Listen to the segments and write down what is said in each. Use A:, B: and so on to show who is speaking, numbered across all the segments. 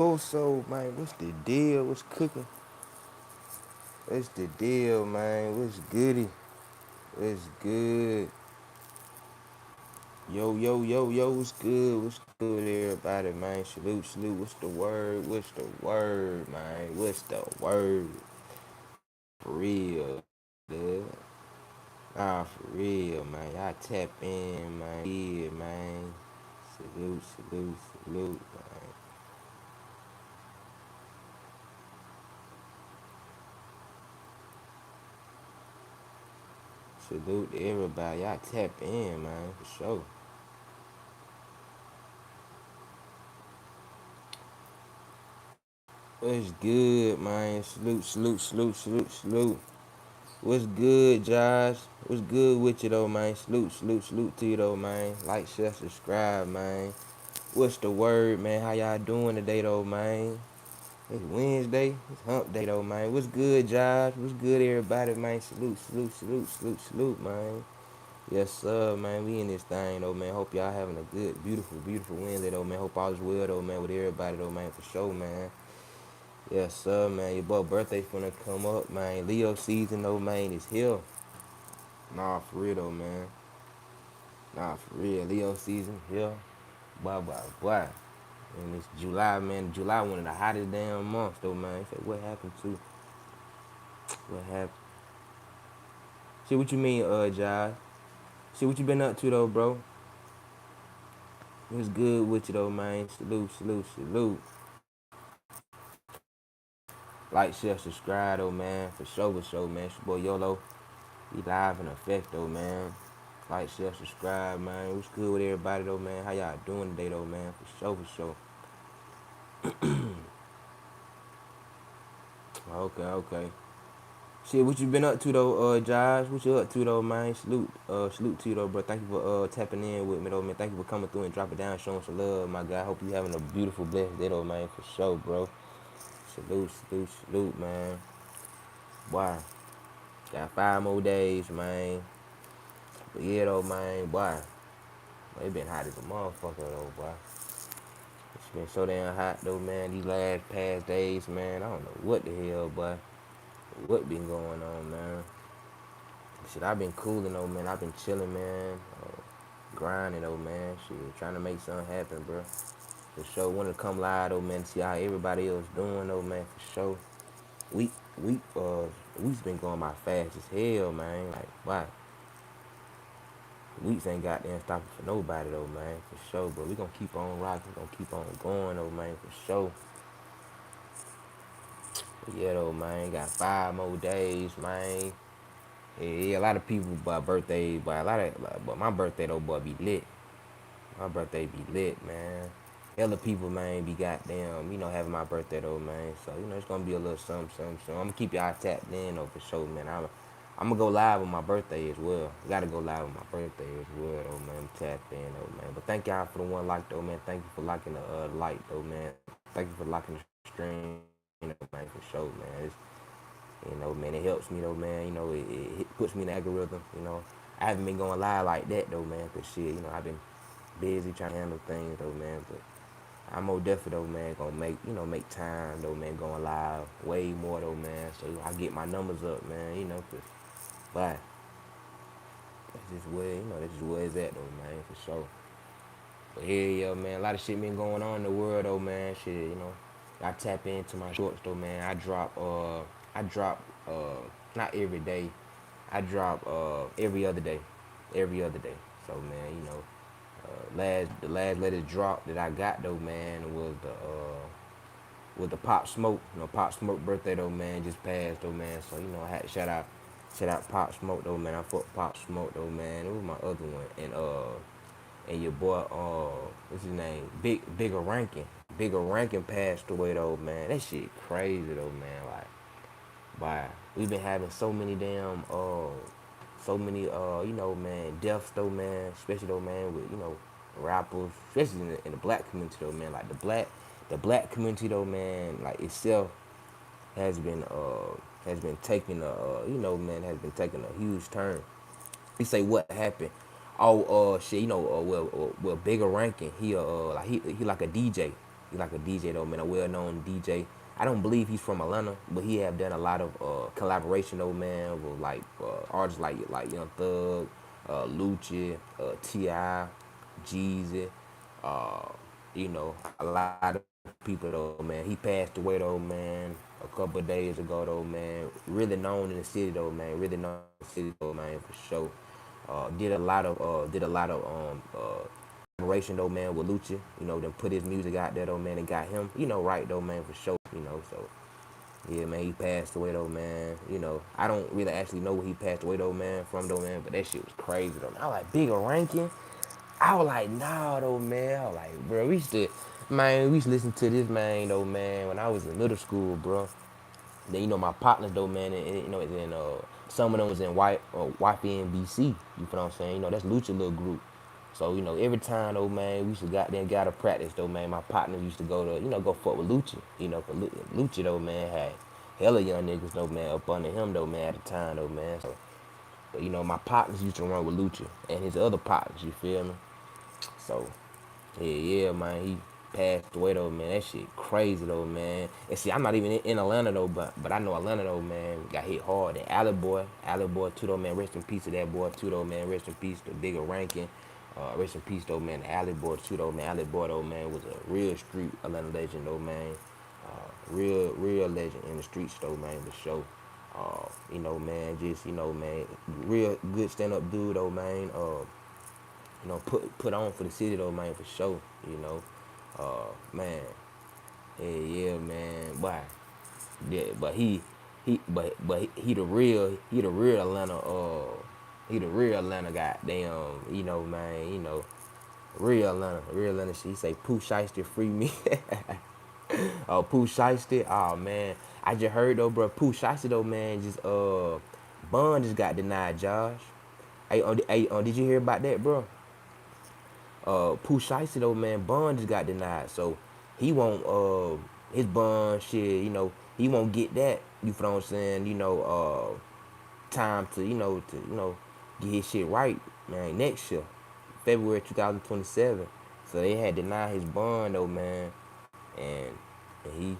A: So, man, what's the deal? What's cooking? What's the deal, man? What's goody? What's good? Yo, what's good? What's good, everybody, man? Salute. What's the word? What's the word, man? What's the word? For real, dude. Nah, for real, man. Y'all tap in, man. Yeah, man. Salute, man. Salute to everybody. Y'all tap in, man, for sure. What's good, man? Salute. What's good, Josh? What's good with you, though, man? Salute to you, though, man. Like, share, subscribe, man. What's the word, man? How y'all doing today, though, man? It's Wednesday. It's hump day, though, man. What's good, Josh? What's good, everybody, man? Salute, man. Yes, sir, man. We in this thing, though, man. Hope y'all having a good, beautiful Wednesday, though, man. Hope all is well, though, man, with everybody, though, man, for sure, man. Yes, sir, man. Your boy birthday finna come up, man. Leo season, though, man, is here. Nah, for real, though, man. Nah, for real. Leo season here. Boy. And it's July, man. July, one of the hottest damn months, though, man. Say, what happened to? What happened? See what you mean, Josh? See what you been up to, though, bro? What's good with you, though, man? Salute. Like, share, subscribe, though, man. For sure, man. It's your boy YOLO. We live in effect, though, man. Like, share, subscribe, man. What's good with everybody, though, man? How y'all doing today, though, man? For sure. Okay. Shit, what you been up to, though, Josh? What you up to, though, man? Salute to you, though, bro. Thank you for tapping in with me, though, man. Thank you for coming through and dropping down, showing some love, my guy. Hope you having a beautiful, blessed day, though, man. For sure, bro. Salute, man. Boy, got 5 more days, man. But yeah, though, man, boy. It been hot as a motherfucker, though, boy. It's been so damn hot, though, man. These last past days, man. I don't know what the hell, boy. What been going on, man? Shit, I've been cooling, though, man. I've been chilling, man. Grinding, though, man. Shit, trying to make something happen, bro. For sure. Want to come live, though, man. See how everybody else doing, though, man. For sure. Week, week, uh, week's been going by fast as hell, man. Like, why? Weeks ain't goddamn stopping for nobody, though, man. For sure. But we gonna keep on rocking. Gonna keep on going, though, man. For sure. But yeah, though, man. Got 5 more days, man. Yeah, a lot of people by birthday, but my birthday though, boy, be lit. My birthday be lit, man. Hella people, man, be goddamn, having my birthday though, man. So, it's gonna be a little something. So I'm gonna keep y'all tapped in though for sure, man. I'm gonna go live on my birthday as well. Gotta go live on my birthday as well, though, man. Tap in though, man. But thank y'all for the one like though, man. Thank you for liking the like though, man. Thank you for liking the stream, man, for sure, man. Man, it helps me though, man. It puts me in the algorithm. I haven't been going live like that though, man. Cause shit, I've been busy trying to handle things though, man. But I'm more definitely though, man, gonna make time though, man, going live way more though, man. So I get my numbers up, man. But that's just where it's at though, man, for sure. But yeah, man, a lot of shit been going on in the world though, man. Shit. I tap into my shorts though, man. I drop not every day. I drop every other day. Every other day. So man, the last latest drop that I got though, man, was the Pop Smoke. Pop Smoke birthday though, man, just passed though, man. So, I had to shout out Pop Smoke though, man. I fuck Pop Smoke though, man. It was my other one. And your boy, what's his name? Bigger Rankin. Bigger Rankin passed away though, man. That shit crazy though, man. Like, why? We've been having so many, man, deaths though, man. Especially though, man, with rappers, especially in the black community though, man. Like the black community though, man, like itself has been taking has been taking a huge turn. We say what happened. Oh, shit, well, Bigger Rankin, he like a DJ. He's like a DJ though, man, a well-known DJ. I don't believe he's from Atlanta, but he have done a lot of collaboration though, man, with like artists like Young Thug, Lucci, Ti, Jeezy, uh, a lot of people though, man. He passed away though, man, a couple of days ago though, man. Really known in the city though, man. Really known in the city though, man, for sure. Did a lot of collaboration though, man, with Lucci. Then put his music out there though, man, and got him, right though, man, for sure. So yeah, man, he passed away though, man. I don't really actually know where he passed away though, man, from though, man, but that shit was crazy though. I was like, Bigger Ranking. I was like, nah though, man. I was like, bro, we used to listen to this man though, man, when I was in middle school, bro. Then my partners though, man, and it's in some of them was in YPNBC. You feel what I'm saying? That's Lucha little group. So every time though, man, we used to got to practice though, man. My partners used to go to go fuck with Lucha. 'Cause Lucha though, man, had hella young niggas though, man, up under him though, man, at the time though, man. So, but my partners used to run with Lucha and his other partners. You feel me? So yeah, man, he passed away though, man. That shit crazy though, man. And see, I'm not even in Atlanta though, but I know Atlanta though, man. Got hit hard. And Alley Boy too though, man. Rest in peace to that boy too though, man. Rest in peace to Bigger Ranking. Rest in peace though, man. Alley Boy too though, man. Alley Boy though, man, was a real street Atlanta legend though, man. Real legend in the streets though, man, for sure. Man, just man, real good stand up dude though, man. Put on for the city though, man, for sure. Man, yeah, man, but yeah, he the real Atlanta, he the real Atlanta goddamn, man, real Atlanta shit. He say Pooh Shiesty free me. Oh, Pooh Shiesty, oh man, I just heard though, bro, Pooh Shiesty though, man, just Bun just got denied, Josh. Did you hear about that, bro? Pooh Shiesty though, man, bond just got denied, so he won't his bond shit, he won't get that. You feel what I'm saying? Time to get his shit right, man. Next year, February 2027. So they had denied his bond though, man, and, he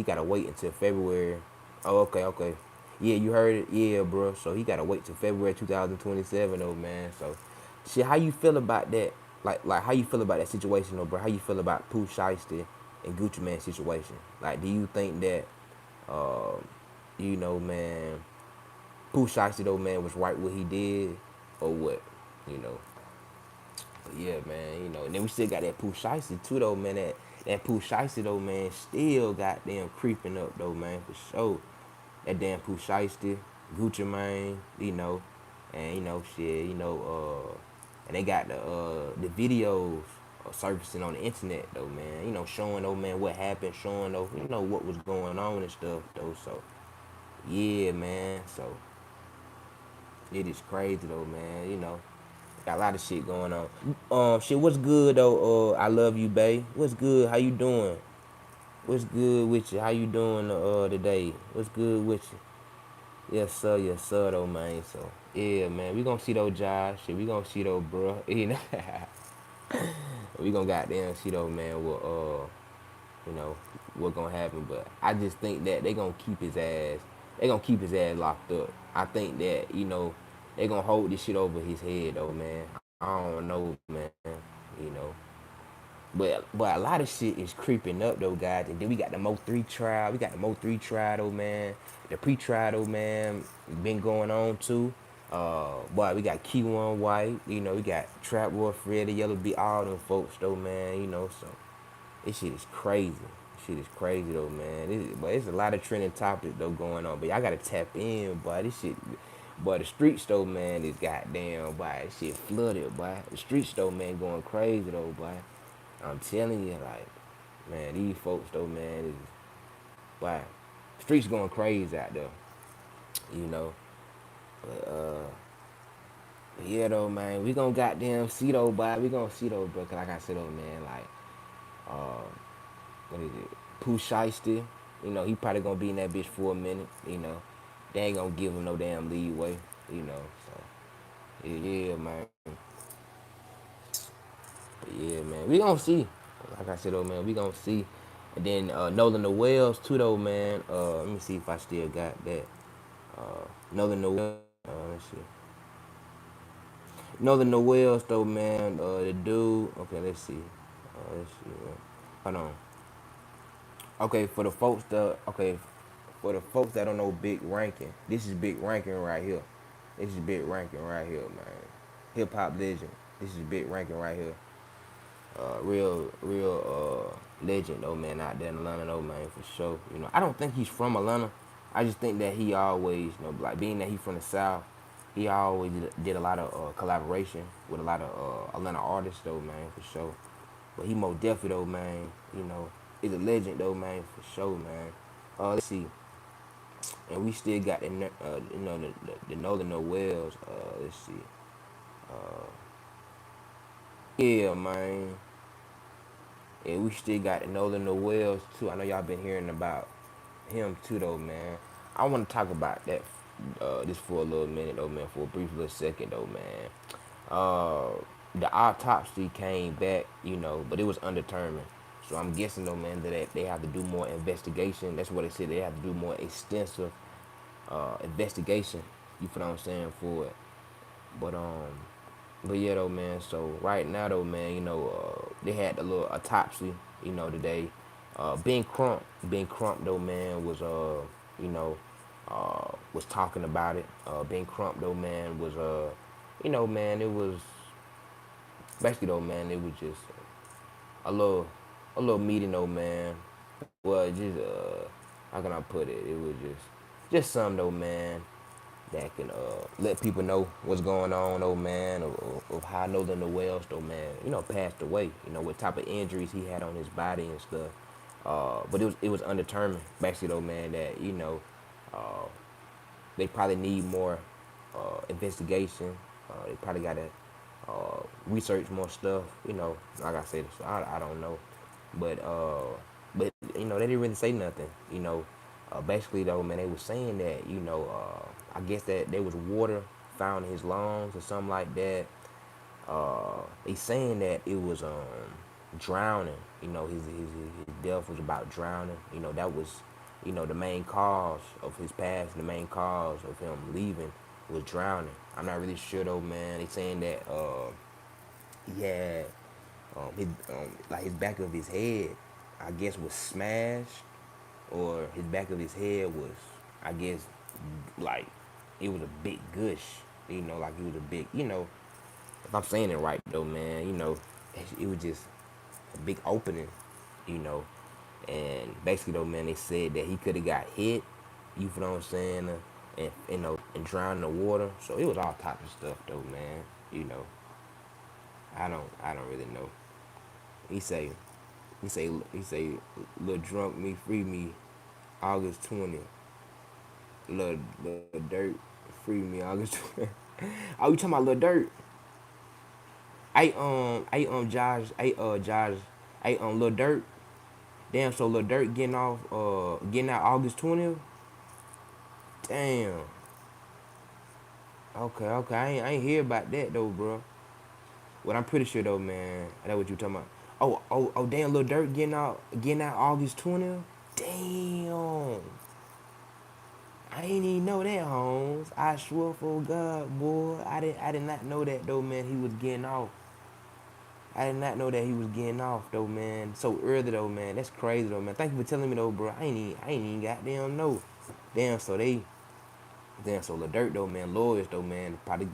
A: gotta wait until February. Oh, okay. Yeah, you heard it. Yeah, bro. So he gotta wait till February 2027 though, man. So shit, how you feel about that? Like how you feel about that situation though, bro? How you feel about Pooh Shiesty and Gucci Mane situation? Like, do you think that uh, man, Pooh Shiesty though, man, was right what he did or what? You know. But yeah, man, and then we still got that Pooh Shiesty too though, man. That Pooh Shiesty though, man, still got them creeping up though, man, for sure. That damn Pooh Shiesty, Gucci Mane, and shit, and they got the videos surfacing on the internet though, man. Showing though, man, what happened, showing though, what was going on and stuff though. So yeah, man. So it is crazy though, man. Got a lot of shit going on. Shit, what's good though? I love you, babe. What's good? How you doing? What's good with you? How you doing today? What's good with you? Yes sir though, man. So yeah, man, we gonna see though, Josh. Shit, we gonna see though, bro. We gonna goddamn see though, man. What what gonna happen? But I just think that they gonna keep his ass. They gonna keep his ass locked up. I think that they gonna hold this shit over his head though, man. I don't know, man. You know. But a lot of shit is creeping up though, guys. And then we got the Mo3 trial. We got the Mo3 trial though, man. The pre-trial though, man, been going on too. Boy, we got Key1 White. We got Trap Boy Fred, the Yellow B, all them folks though, man. So this shit is crazy. This shit is crazy though, man. But it's a lot of trending topics though going on. But y'all gotta tap in, boy. This shit. But the streets though, man, is goddamn, boy. This shit flooded, boy. The streets though, man, going crazy though, boy. I'm telling you, like, man, these folks though, man, is wow. Streets going crazy out there, you know. But yeah though, man, we gonna goddamn see though, boy. We gonna see though, bro. Cause like I said though, man, like, uh, what is it? Pooh Shiesty, he probably gonna be in that bitch for a minute, They ain't gonna give him no damn leeway, So yeah, man. But yeah, man, we gonna see. Like I said, though, man, we gonna see. And then Nolan the Wells too, though, man. Let me see if I still got that. Nolan the Wells. Let's see. Nolan the Wells, though, man. The dude. Okay, let's see. Let's see. Hold on. Okay, for the folks that don't know Big Ranking, this is Big Ranking right here. This is Big Ranking right here, man. Hip hop legend. This is Big Ranking right here. Real legend though, man, out there in Atlanta though, man, for sure. You know, I don't think he's from Atlanta. I just think that he always, you know, like being that he's from the South, he always did a lot of collaboration with a lot of Atlanta artists though, man, for sure. But he most definitely though, man, you know, is a legend though, man, for sure, man. Let's see, and we still got you know, the Northern Wells. Let's see, yeah, man. And we still got the Nolan Wells too. I know y'all been hearing about him too though, man. I want to talk about that just for a little minute though, man, for a brief little second though, man. Uh, the autopsy came back, you know, but it was undetermined. So I'm guessing though, man, that they have to do more investigation. That's what they said. They have to do more extensive investigation. You feel what I'm saying for it. But but yeah though, man. So right now though, man, you know, they had the little autopsy, you know, today. Ben Crump though, man, was you know, was talking about it. Ben Crump though, man, was you know, man, it was basically though, man, it was just a little meeting though, man. Well, just how can I put it? It was just some though, man, that can let people know what's going on, though, man, of how Nolan the Wells, though, man, you know, passed away. You know, what type of injuries he had on his body and stuff. But it was undetermined, basically, though, man, that you know, uh, they probably need more investigation. They probably got to research more stuff. You know, like I said, so I don't know, but but you know they didn't really say nothing. You know, basically though, man, they was saying that you know I guess that there was water found in his lungs or something like that. They saying that it was drowning. You know, his death was about drowning. You know, that was you know the main cause of his past. The main cause of him leaving was drowning. I'm not really sure though, man. They saying that he had his like his back of his head, I guess, was smashed, or his back of his head was, I guess, like it was a big gush. You know, like it was a big, you know, if I'm saying it right though, man, you know, it was just a big opening, you know, and basically though, man, they said that he could have got hit. You feel what I'm saying? And you know, and drowned in the water. So it was all types of stuff though, man. You know, I don't really know. He say, he say, little drunk me, free me, August 20th. Little dirt, free me, August 20th. Oh, you talking about little dirt? Josh, Josh, little dirt. Damn, so little dirt getting out August 20th. Damn. Okay, I ain't hear about that though, bro. What I'm pretty sure though, man. That's what you talking about. Damn, little dirt getting out August 20th. Damn. I ain't even know that, Holmes. I swear for God, boy, I did not know that though, man. He was getting off. I did not know that he was getting off though, man. So early though, man. That's crazy though, man. Thank you for telling me though, bro. I ain't even goddamn know. Damn, so they, damn, so Lil Durk though, man. Lawyers though, man. Probably,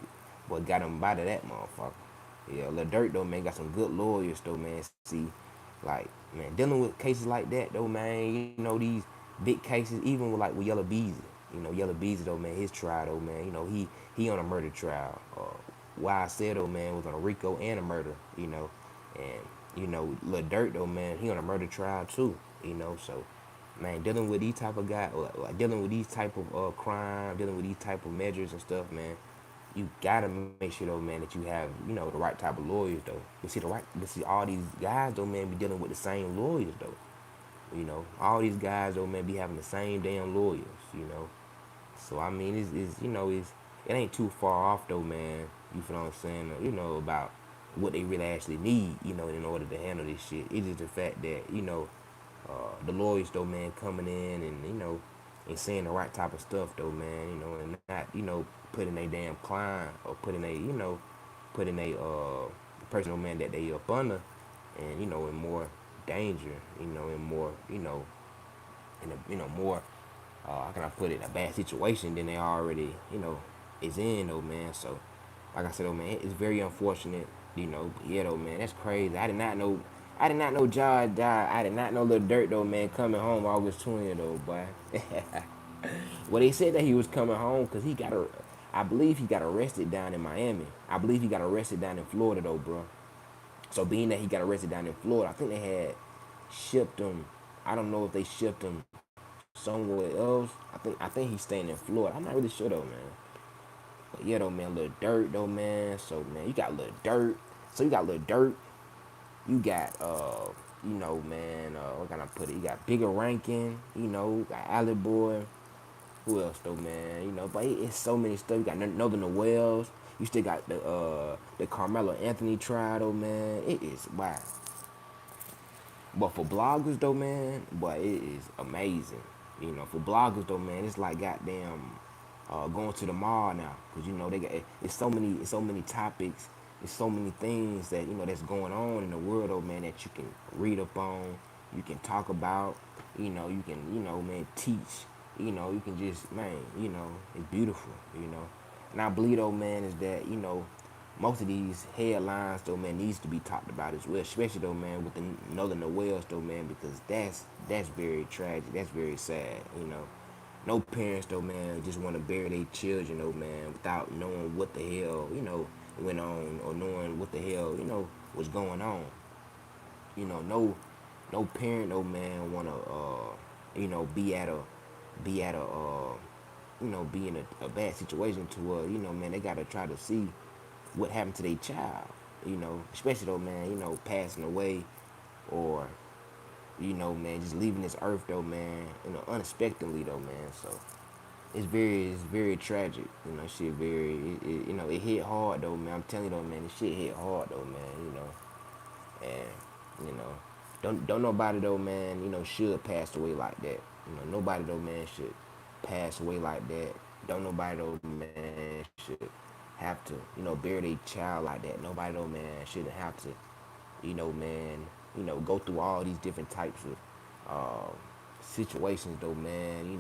A: what got him by to that motherfucker. Yeah, Lil Durk though, man. Got some good lawyers though, man. See, like, man, dealing with cases like that though, man. You know these big cases, even with like with Yella Beezy. You know, Yella Beezy though, man. His trial though, man. You know, he on a murder trial. Why I said though, man, was on a RICO and a murder. You know, and you know, Lil Durk though, man. He on a murder trial too. You know, so man, dealing with these type of guys, like dealing with these type of crime, dealing with these type of measures and stuff, man, you gotta make sure though, man, that you have, you know, the right type of lawyers though. But see all these guys though, man, be dealing with the same lawyers though. You know, all these guys though, man, be having the same damn lawyers. You know, so I mean, it's you know, it ain't too far off though, man. You feel what I'm saying? You know about what they really actually need, in order to handle this shit. It's just the fact that, the lawyers though, man, coming in and, and saying the right type of stuff though, man, and not, putting a damn client or putting a, putting a person, man, that they up under, and, in more danger, in more, in a, more, how can I put it, a bad situation than they already, is in though, man. So, like I said, though, man, it's very unfortunate, But yeah, though, man, that's crazy. I did not know. I did not know Josh died. I did not know Lil Durk though, man, coming home August 20th though, boy. Well, they said that he was coming home because he got I believe he got arrested down in Miami. I believe he got arrested down in Florida though, bro. So being that he got arrested down in Florida, I think they had shipped him. I don't know if they shipped him somewhere else. I think he's staying in Florida. I'm not really sure though, man. But yeah, though, man, Lil Durk though, man. So man, you got Lil Durk. So you got Lil Durk. You got man. What can I put it? You got Bigger Rankin. Got Alley Boy. Who else though, man? But it's so many stuff. You got Northern Wells. You still got the Carmelo Anthony trial though, man. It is wow. But for bloggers though, man, but it is amazing. For bloggers though, man, it's like goddamn going to the mall now, cause they got it's so many topics, it's so many things that that's going on in the world though, man, that you can read up on, you can talk about, you can man teach, you can just man, it's beautiful, and I believe though, man, is that most of these headlines though, man, needs to be talked about as well, especially though, man, with the Northern Wells though, man, because that's very tragic, that's very sad. No parents though, man, just want to bury their children though, man, without knowing what the hell went on, or knowing what the hell was going on. No parent though, man, wanna be in a bad situation to man, they gotta try to see what happened to their child, especially though, man, passing away, or man, just leaving this earth though, man, unexpectedly though, man. So it's very tragic, shit very, it hit hard though, man. I'm telling you though, man, this shit hit hard though, man, and don't nobody though, man, should pass away like that. Nobody though, man, should pass away like that. Don't nobody though, man, should have to, bury their child like that. Nobody though, man, shouldn't have to, man, go through all these different types of situations though, man,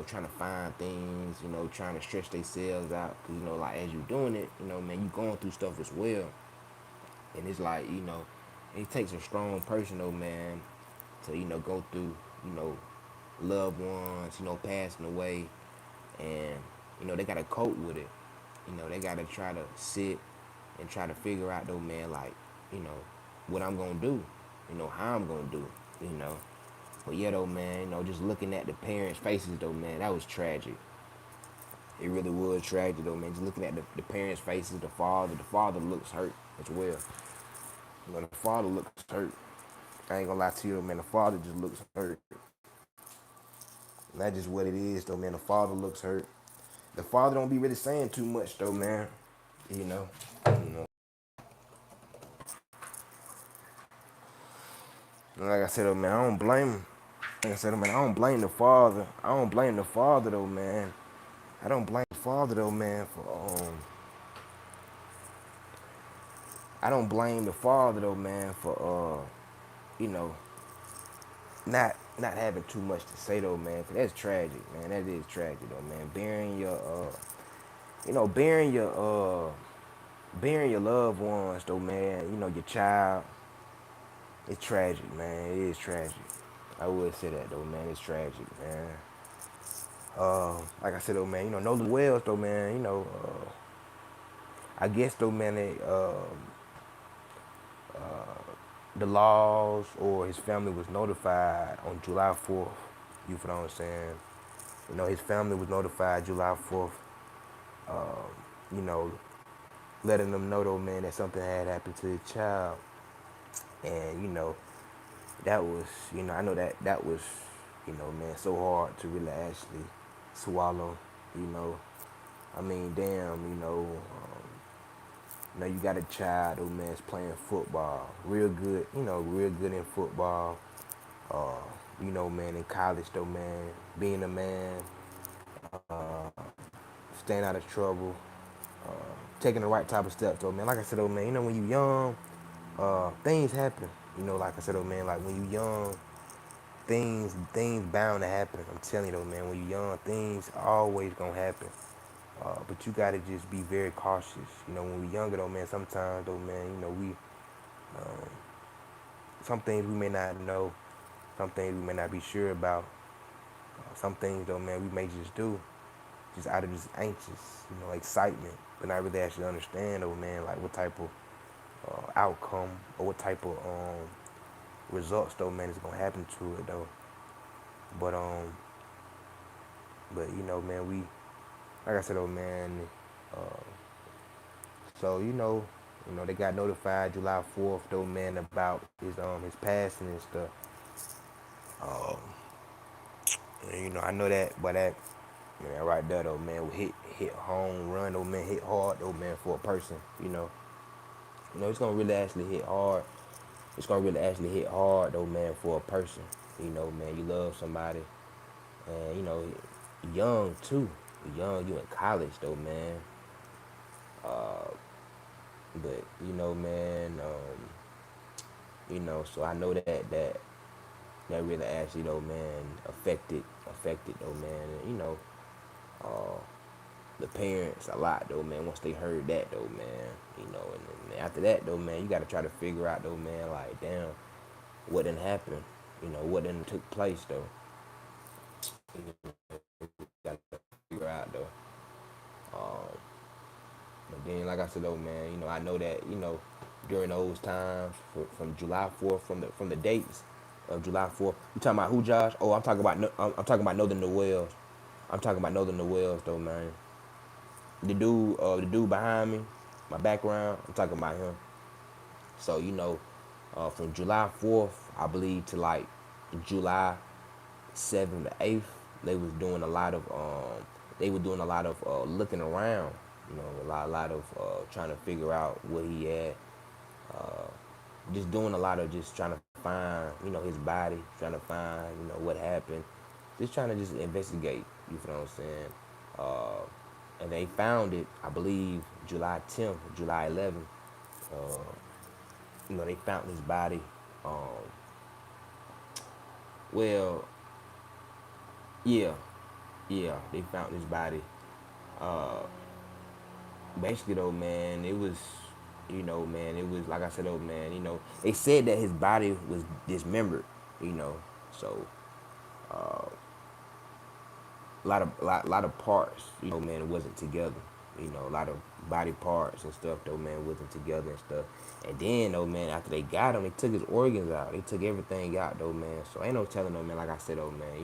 A: trying to find things, trying to stretch themselves out, cause like as you doing it, man, you going through stuff as well, and it's like, it takes a strong person though, man, to go through, loved ones, passing away, and they gotta cope with it, they gotta try to sit and try to figure out though, man, like, you know, what I'm gonna do, how I'm gonna do it. But yeah though, man, just looking at the parents' faces though, man, that was tragic. It really was tragic though, man. Just looking at the parents' faces, the father looks hurt as well. The father looks hurt. I ain't gonna lie to you, man. The father just looks hurt. And that's just what it is, though, man. The father looks hurt. The father don't be really saying too much, though, man. You know, you know. And like I said, though, man, I don't blame him. Like I said, man, I don't blame the father. I don't blame the father, though, man. I don't blame the father, though, man, for I don't blame the father, though, man, for you know, not having too much to say, though, man. 'Cause that's tragic, man. That is tragic, though, man. Burying your loved ones, though, man. Your child. It's tragic, man. It is tragic. I would say that, though, man. It's tragic, man. Like I said, though, man. Know the Wells, though, man. I guess, though, man. The laws or his family was notified on July 4th. You feel what I'm saying? His family was notified July 4th. You know, letting them know, though, man, that something had happened to his child. And, that was, I know that was, man, so hard to really actually swallow, I mean, damn, You know, you got a child, though, man, is playing football. Real good, real good in football. Uh, man, in college, though, man, being a man, staying out of trouble, taking the right type of steps, though, man. Like I said, though, man, when you young, things happen. Like I said, though, man, like when you young, things bound to happen. I'm telling you, though, man, when you young, things always gonna happen. But you gotta just be very cautious. When we younger, though, man, sometimes, though, man, we some things we may not know, some things we may not be sure about. Some things, though, man, we may just do just out of just anxious, excitement, but not really actually understand, though, man, like what type of outcome or what type of results, though, man, is gonna happen to it, though. But man, we like I said, though, man. Uh, so they got notified July 4th, though, man, about his passing and stuff. Um, and, I know that, but that man right there, though, man, will hit home run, though, man, hit hard, though, man, for a person. It's gonna really actually hit hard. It's gonna really actually hit hard, though, man, for a person. Man, you love somebody, and young too. Young, you in college, though, man. But man, so I know that really actually, though, man, affected, though, man. And, uh, the parents a lot, though, man. Once they heard that, though, man, and after that, though, man, you got to try to figure out, though, man, like, damn, what didn't happen, what didn't took place, though. You got to figure out, though. Um, but then, like I said, though, man, I know that, during those times, from July 4th, from the dates of July 4th, you talking about who, Josh? Oh, I'm talking about Northern Noel. I'm talking about Northern Noel, though, man. The dude behind me, my background, I'm talking about him. So from July 4th, I believe, to like July 7th to 8th, they was doing a lot of looking around. A lot of trying to figure out what he had. Uh, just doing a lot of just trying to find his body, trying to find what happened, just trying to just investigate. You feel what I'm saying? And they found it, I believe, July 10th, July 11th. Uh, they found his body. Um, well, yeah, yeah, they found his body. Uh, Basically, though, man, it was, man, it was like I said, though, man, they said that his body was dismembered, so a lot of parts, man, it wasn't together. A lot of body parts and stuff, though, man, wasn't together and stuff. And then, though, man, after they got him, they took his organs out. They took everything out, though, man. So ain't no telling, though, man. Like I said, though, man,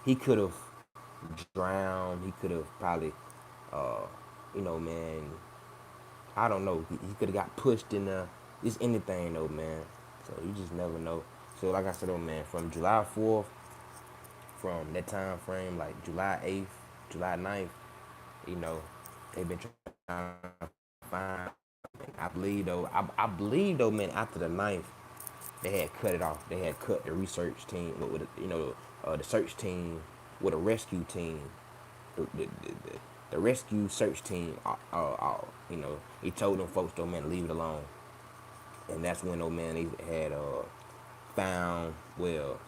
A: he could have drowned. He could have probably, uh, man, I don't know. He could have got pushed in the just anything, though, man. So you just never know. So like I said, though, man, from July 4th, from that time frame, like July 8th, July 9th, you know, they've been trying to find. I believe though, man, after the ninth, they had cut it off. They had cut the research team with the search team with a rescue team, the rescue search team. He told them folks, though, man, leave it alone. And that's when, oh man, they had found, well,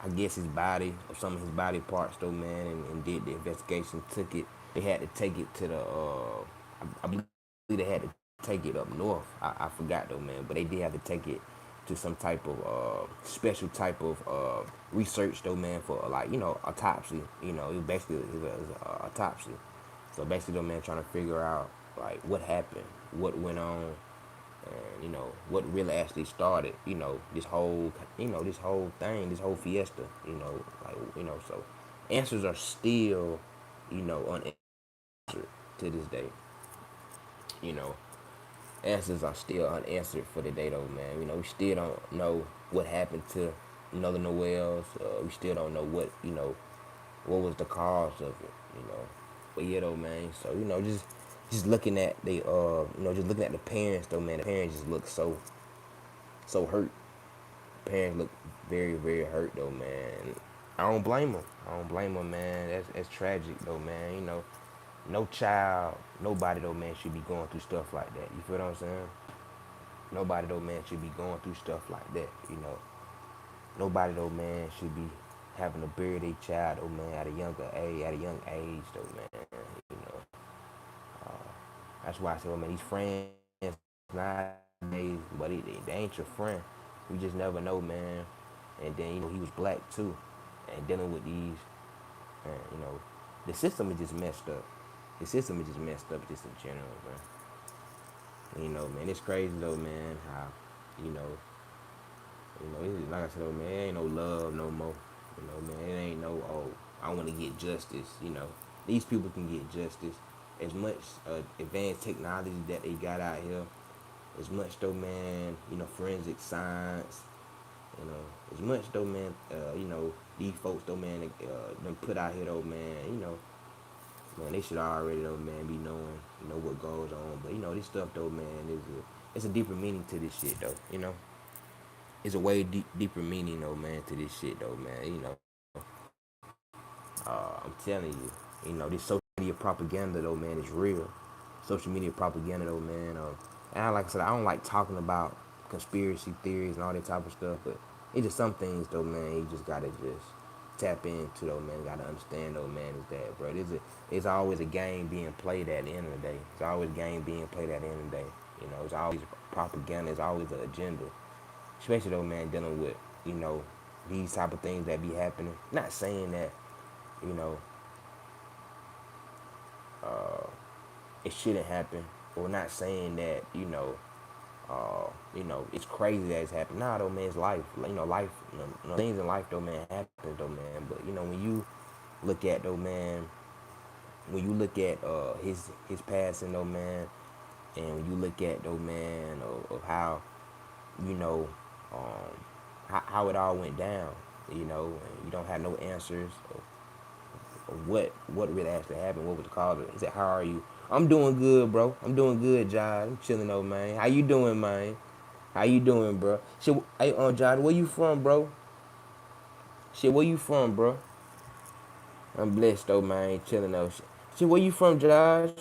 A: I guess his body or some of his body parts, though, man, and did the investigation. Took it. They had to take it to the. I believe they had to take it up north. I forgot, though, man, but they did have to take it to some type of special type of research, though, man, for like autopsy. It was basically autopsy. So basically, though, man, trying to figure out like what happened, what went on, and what really actually started this whole thing, this whole fiesta, like so answers are still unanswered to this day. you know Answers are still unanswered for the day, though, man. We still don't know what happened to the Noels. We still don't know what was the cause of it. But yeah, though, man, so just just looking at just looking at the parents though, man. The parents just look so hurt. Parents look very, very hurt though, man. I don't blame them. I don't blame them, man. That's tragic though, man. No child, nobody though, man, should be going through stuff like that. You feel what I'm saying? Nobody though, man, should be going through stuff like that. Nobody though, man, should be having to bury their child though, man, at a young age though, man. You know, that's why I say, oh, man, these friends nowadays, but they ain't your friend. You just never know, man. And then he was black too, and dealing with these, the system is just messed up. The system is just messed up, just in general, man. Man, it's crazy though, man. How, you know, it's, like I said, oh, man, it ain't no love no more. Man, it ain't no, oh, I want to get justice. These people can get justice. As much advanced technology that they got out here, as much though, man, forensic science, as much though, man, these folks though, man, them put out here though, man, they should already though, man, be knowing, what goes on. But this stuff though, man, it's a deeper meaning to this shit though. It's a way deeper meaning though, man, to this shit though, man. I'm telling you, this social media propaganda though, man, is real. Social media propaganda though, man. And like I said, I don't like talking about conspiracy theories and all that type of stuff, but it's just some things though, man. You just gotta just tap into though, man. Gotta understand though, man. Is that, bro? It's always a game being played at the end of the day. It's always a game being played at the end of the day. It's always propaganda. It's always an agenda. Especially though, man, dealing with these type of things that be happening. Not saying that you know it shouldn't happen, or not saying that it's crazy that it's happening. Nah, though, man, it's life. Life. Things in life, though, man, happen, though, man. But when you look at though, man, when you look at his passing, though, man, and when you look at though, man, of how you know how it all went down, and you don't have no answers of what really actually happened, what was the cause of it. He said, how are you? I'm doing good, bro. I'm doing good, Josh. I'm chilling though, man. How you doing, man? How you doing, bro? Shit, hey, Josh, where you from, bro? Shit, where you from, bro? I'm blessed though, man. Chilling though. Shit, where you from, Josh?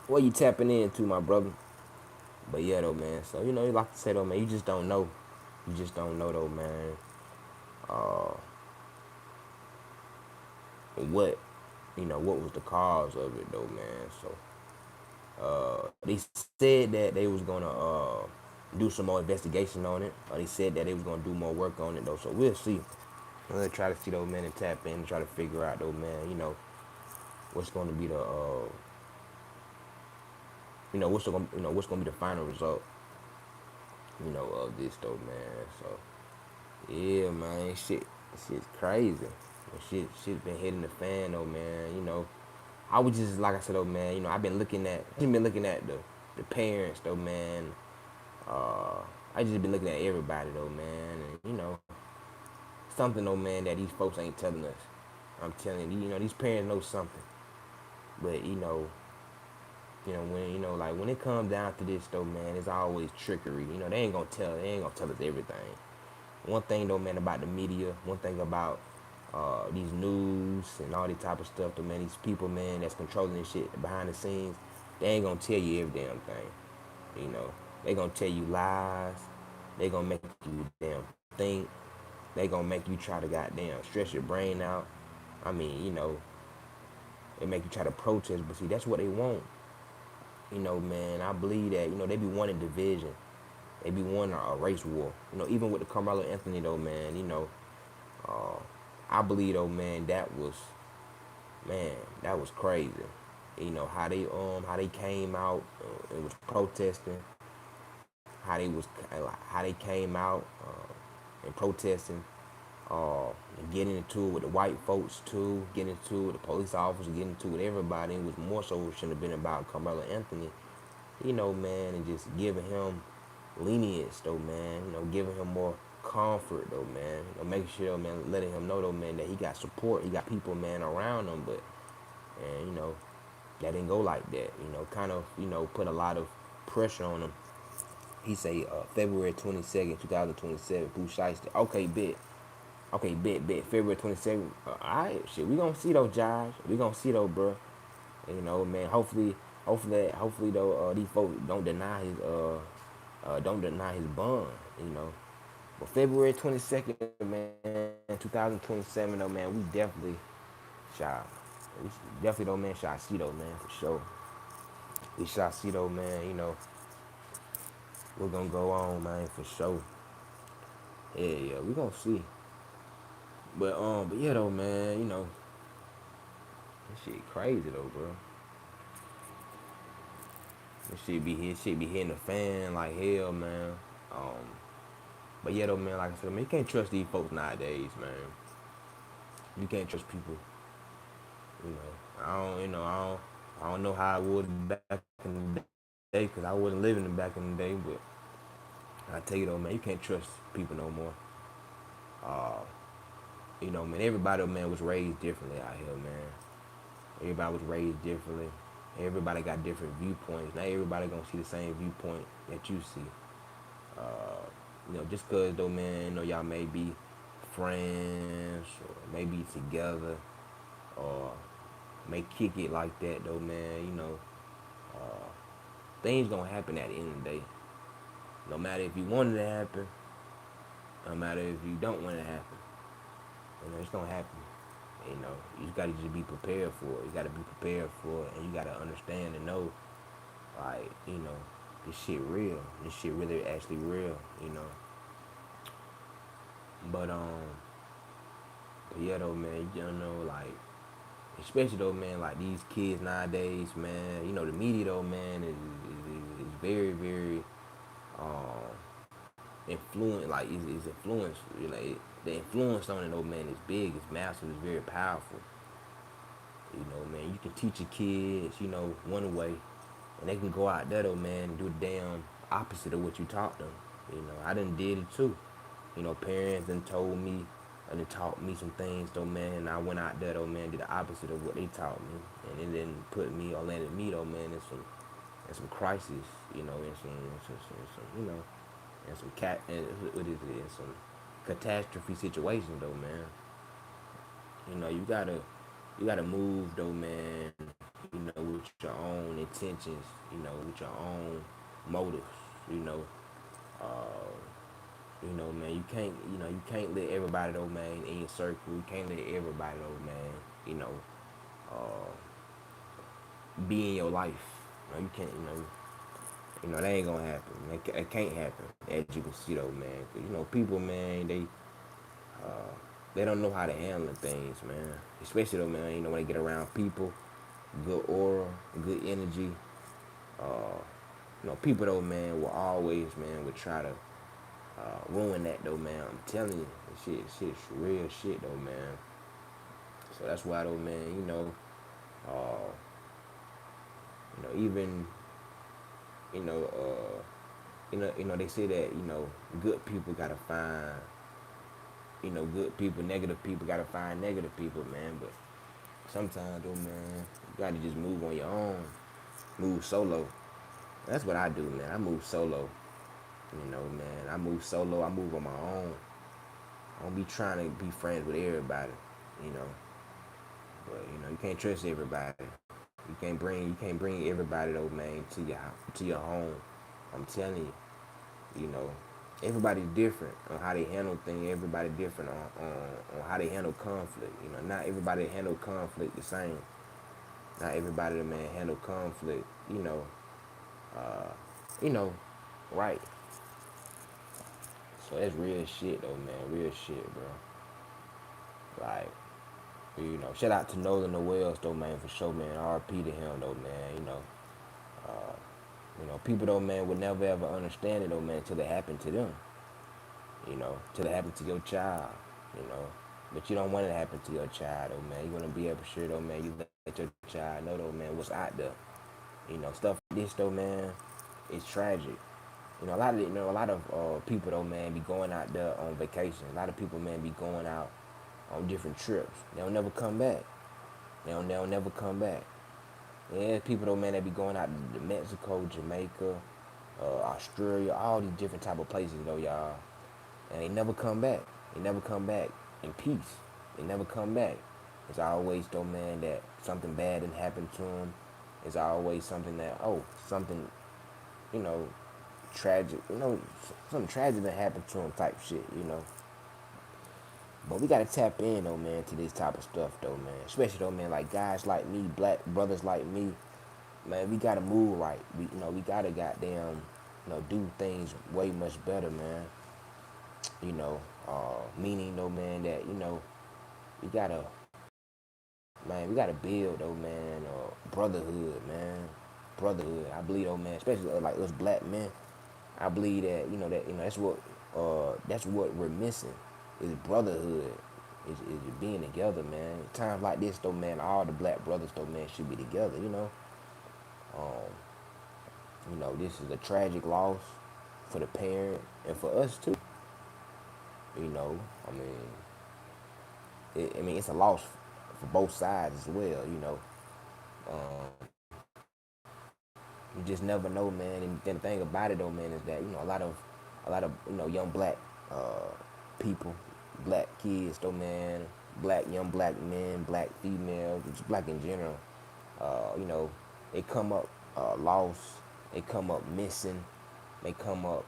A: What you tapping into, my brother? But yeah, though, man. So like I said, though, man, you just don't know. You just don't know, though, man. What what was the cause of it, though, man. So they said that they was gonna do some more investigation on it. They said that they was gonna do more work on it, though. So we'll see. I'm gonna try to see, though, man, and tap in and try to figure out, though, man, what's gonna be the what's gonna be the final result, of this, though, man. So yeah, man, shit's crazy. Shit's been hitting the fan, though, man. I was just, like I said, though, man. I've been looking at the parents, though, man. I just been looking at everybody, though, man, and something, though, man, that these folks ain't telling us. I'm telling you, these parents know something, but when like when it comes down to this, though, man, it's always trickery. They ain't gonna tell us everything. One thing though, man, about the media, one thing about these news and all this type of stuff, though, man, these people, man, that's controlling this shit behind the scenes, they ain't gonna tell you every damn thing. They gonna tell you lies. They gonna make you damn think. They gonna make you try to goddamn stress your brain out. I mean, they make you try to protest, but see, that's what they want. Man, I believe that, they be wanting division. They be wanting a race war. Even with the Carmelo Anthony, though, man, uh, I believe, though, man, that was crazy. How they came out and was protesting. How they came out and protesting, and getting into it with the white folks too, getting into it with the police officers, getting into it with everybody. It was more so shouldn't have been about Carmelo Anthony, man, and just giving him lenience, though, man. Giving him more comfort, though, man. Making sure, man, letting him know, though, man, that he got support, he got people, man, around him. But And that didn't go like that. Kind of put a lot of pressure on him. He say February 22nd, 2027, Pooh Shiesty. Okay, bet. Okay, bet. February 27th. Alright, shit. We gonna see though, Josh. We gonna see though, bro. Man. Hopefully though, these folks don't deny his bond. But February 22nd, man, 2027 though, man, we definitely shall. We definitely though, man, shall see though, man, for sure. We shall see though, man. We're gonna go on, man, for sure. Yeah, we gonna see. But yeah though, man, this shit crazy though, bro. This shit be hitting the fan like hell, man. Um, but yeah though, man, like I said, man, you can't trust these folks nowadays, man. You can't trust people. I don't know how I would back in the day, cause I wasn't living in back in the day. But I tell you though, man, you can't trust people no more. Uh, man, everybody, man, was raised differently out here, man. Everybody was raised differently. Everybody got different viewpoints. Not everybody gonna see the same viewpoint that you see. Just cause though, man, y'all may be friends or maybe together or may kick it like that though, man. Uh, things gonna happen at the end of the day. No matter if you want it to happen, no matter if you don't want it to happen, it's gonna happen. You just gotta just be prepared for it. You gotta be prepared for it, and you gotta understand and know, like, this shit real. This shit really actually real. But but yeah though, man, like, especially though, man, like these kids nowadays, man. The media though, man, is very, very um influence, like is influence. The influence on it though, man, is big, it's massive, it's very powerful. Man, you can teach your kids, one way, and they can go out there though, man, and do the damn opposite of what you taught them. I done did it too. Parents done told me and they taught me some things though, man, and I went out there though, man, did the opposite of what they taught me, and it then put me or landed me though, man, in some crisis, and some cat, and what is it, in some catastrophe situations though, man. You gotta move though, man. With your own intentions. With your own motives. You know, uh, man. You can't let everybody though, man, in your circle. You can't let everybody though, man. Uh, be in your life. You can't. That ain't gonna happen. It can't happen. As you can see though, man. 'Cause, people, man, they don't know how to handle things, man. Especially though, man, when they get around people, good aura, good energy. Uh, people though, man, will always, man, would try to ruin that though, man. I'm telling you, shit's real shit though, man. So that's why though, man, uh, even, you know, uh, they say that, good people gotta find, good people, negative people gotta find negative people, man. But sometimes though, man, you gotta just move on your own, move solo. That's what I do, man. I move solo. Man, I move solo. I move on my own. I don't be trying to be friends with everybody, you know. But you can't trust everybody. You can't bring everybody though, man, to your home. I'm telling you, you know, everybody's different on how they handle things. Everybody different on how they handle conflict. Not everybody handle conflict the same. Not everybody, man, handle conflict. Uh, you know, right. So that's real shit though, man. Real shit, bro. Like, shout out to Nolan Noels though, man, for sure, man. RP to him though, man. Uh, people though, man, would never ever understand it though, man, until it happened to them. Till it happened to your child. You know, but you don't want it to happen to your child though, man. You want to be able to sure though, man. You let your child know though, man, what's out there. Stuff like this though, man. It's tragic. A lot of people though, man, be going out there on vacation. A lot of people, man, be going out on different trips. They'll never come back. They'll never come back. Yeah, people though, man, that be going out to Mexico, Jamaica, Australia, all these different type of places though, y'all, and they never come back. They never come back in peace. They never come back. It's always though, man, that something bad didn't happen to them. It's always something that something, you know, tragic, something tragic that happened to them type shit. But we gotta tap in though, man, to this type of stuff though, man. Especially though, man, like guys like me, black brothers like me, man. We gotta move right. We gotta goddamn, do things way much better, man. Meaning though, man, that we gotta, man, we gotta build though, man, brotherhood, man, brotherhood. I believe though, man, especially like us black men. I believe that that's what we're missing is brotherhood, is being together, man. Times like this though, man, all the black brothers though, man, should be together. This is a tragic loss for the parent and for us too. You know, I mean, it's a loss for both sides as well. You just never know, man. And then the thing about it though, man, is that a lot of young black uh, people, black kids though, man, young black men, black females, just black in general. You know, they come up lost, they come up missing, they come up,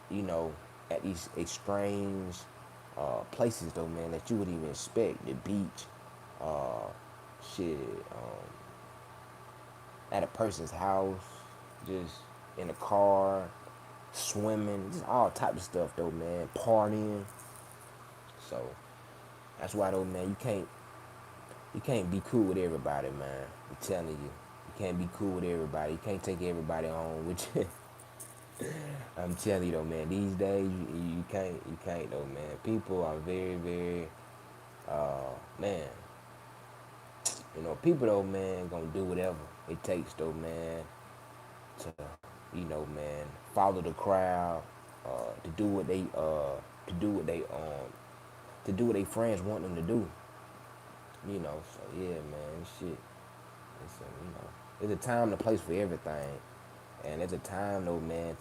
A: at these strange places though, man, that you wouldn't even expect. The beach, uh, shit, at a person's house, just in a car, swimming, just all types of stuff though, man. Partying. So that's why though, man, you can't be cool with everybody, man. I'm telling you. You can't be cool with everybody. You can't take everybody on with you. I'm telling you though, man. These days, you can't though, man. People are very, very, man. People though, man, gonna do whatever it takes though, man, to, man, follow the crowd, to do what they friends want them to do. So yeah, man, shit. There's a time and a place for everything, and there's a time though, man,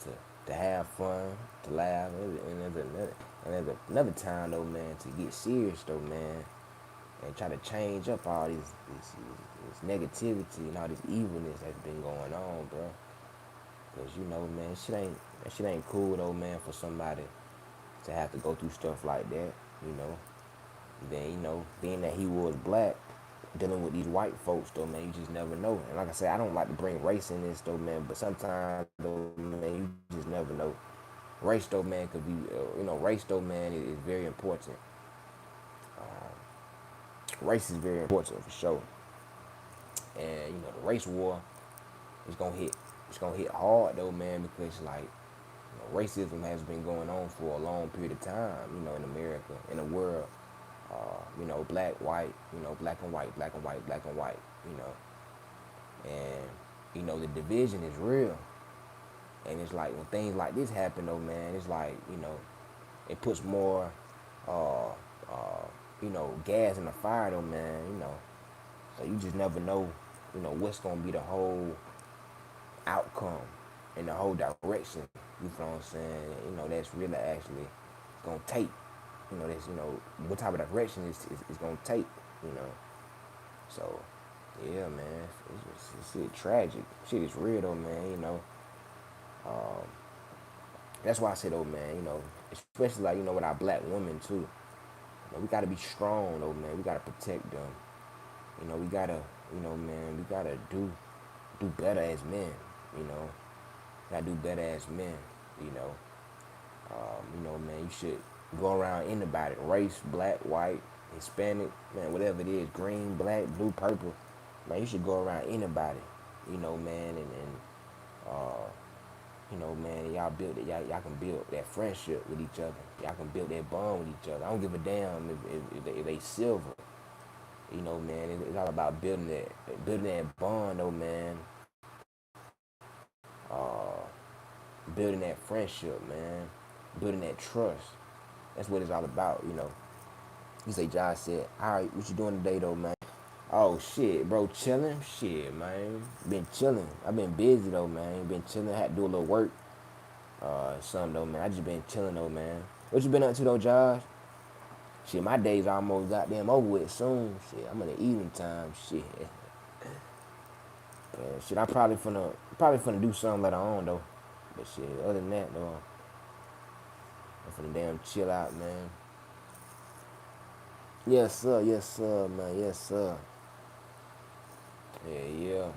A: to have fun, to laugh, and there's another time though, man, to get serious though, man, and try to change up all this negativity and all this evilness that's been going on, bro. Cause man, that shit ain't cool though, man, for somebody to have to go through stuff like that, you know. Then being that he was black, dealing with these white folks though, man, you just never know. And like I said, I don't like to bring race in this though, man, but sometimes though, man, you just never know. Race though, man, could be, race though, man, is very important. Race is very important for sure. And the race war is gonna hit. It's gonna hit hard though, man, because like racism has been going on for a long period of time. In America, in the world. Black, white. Black and white, black and white, black and white. And the division is real. And it's like when things like this happen though, man, it's like it puts more, uh, gas in the fire though, man. So you just never know, what's gonna be the whole outcome and the whole direction. You feel what I'm saying? That's really actually gonna take. That's what type of direction is gonna take. You know. So yeah, man, it's shit tragic. Shit is real though, man. Um, that's why I say though, man. Especially like with our black women too. We gotta be strong though, man. We gotta protect them. We gotta, man, we gotta do better as men. You know, gotta do better as men. You know, man, you should go around anybody, race, black, white, Hispanic, man, whatever it is, green, black, blue, purple, man, you should go around anybody. Man, and man, y'all can build that friendship with each other. Y'all can build that bond with each other. I don't give a damn if they silver. Man, it's all about building that bond, though, man. Uh, Building that friendship, man. Building that trust. That's what it's all about. You say, Josh said, all right, what you doing today, though, man? Oh shit, bro, chilling. Shit, man. Been chilling. I've been busy though, man. Been chilling. Had to do a little work. Something though, man. I just been chilling though, man. What you been up to though, Josh? Shit, my days almost goddamn over with soon. Shit, I'm in the evening time. Shit. Shit, I probably finna do something later on though. But shit, other than that though, I'm finna damn chill out, man. Yes sir, man, yes sir. Yeah, yeah.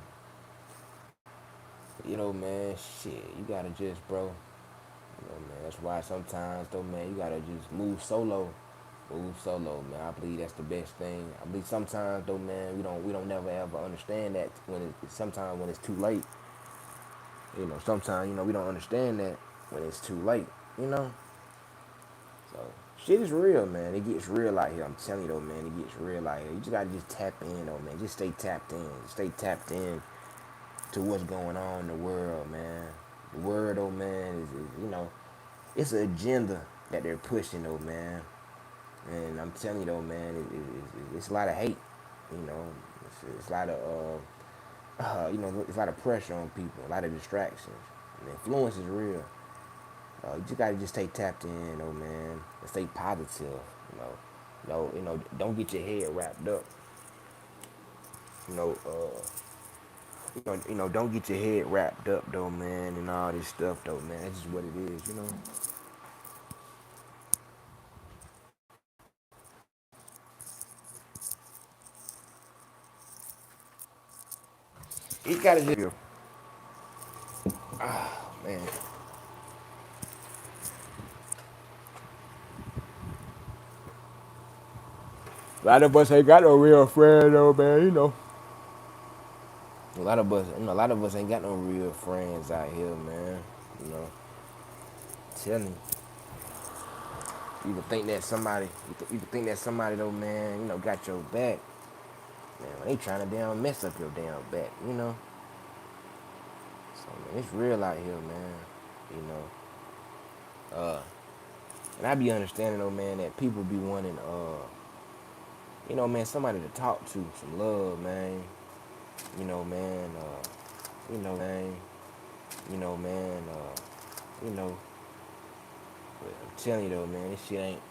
A: Man, shit, you gotta just, bro. Man, that's why sometimes though, man, you gotta just move solo. Move solo, man. I believe that's the best thing. I believe sometimes though, man, we don't never ever understand that when sometimes when it's too late. Sometimes we don't understand that when it's too late. You know, so shit is real, man. It gets real out here. I'm telling you though, man, it gets real out here. You just gotta just tap in, though, man. Just stay tapped in. Stay tapped in to what's going on in the world, man. The world, though, man, is it's an agenda that they're pushing, though, man. And I'm telling you, though, man, it's a lot of hate. You know, it's a lot of it's a lot of pressure on people, a lot of distractions. And the influence is real. You just gotta just stay tapped in, man, and stay positive. You know, don't get your head wrapped up. You know, uh, don't get your head wrapped up, though, man, and all this stuff, though, man. That's just what it is. You gotta just, man. A lot of us ain't got no real friend, though, man. A lot of us ain't got no real friends out here, man. You know, telling you. You can think that somebody, you can think that somebody though, man, got your back. Man, when they trying to damn mess up your damn back. So man, it's real out here, man. You know, and I be understanding though, man, that people be wanting, man, somebody to talk to, some love, man. Man. Man. Man. You know, but I'm telling you though, man, this shit ain't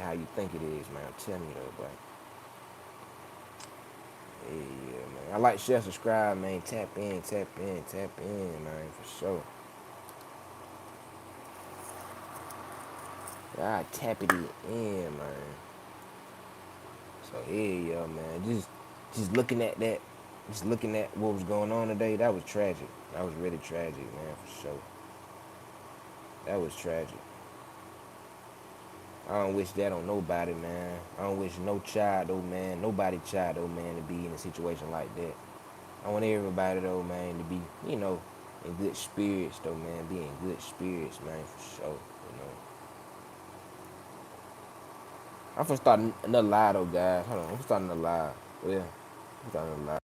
A: how you think it is, man. I'm telling you though, but yeah, man. I like, share, subscribe, man. Tap in, tap in, tap in, man, for sure. I tap it in, man. So yeah, man. Just looking at that, just looking at what was going on today, that was tragic. That was really tragic, man, for sure. That was tragic. I don't wish that on nobody, man. I don't wish no child, though, man. Nobody child, though, man, to be in a situation like that. I want everybody, though, man, to be, in good spirits, though, man. Be in good spirits, man, for sure. I'm gonna start another live, though, guys. Hold on, I'm starting another live. Yeah, I'm starting another live.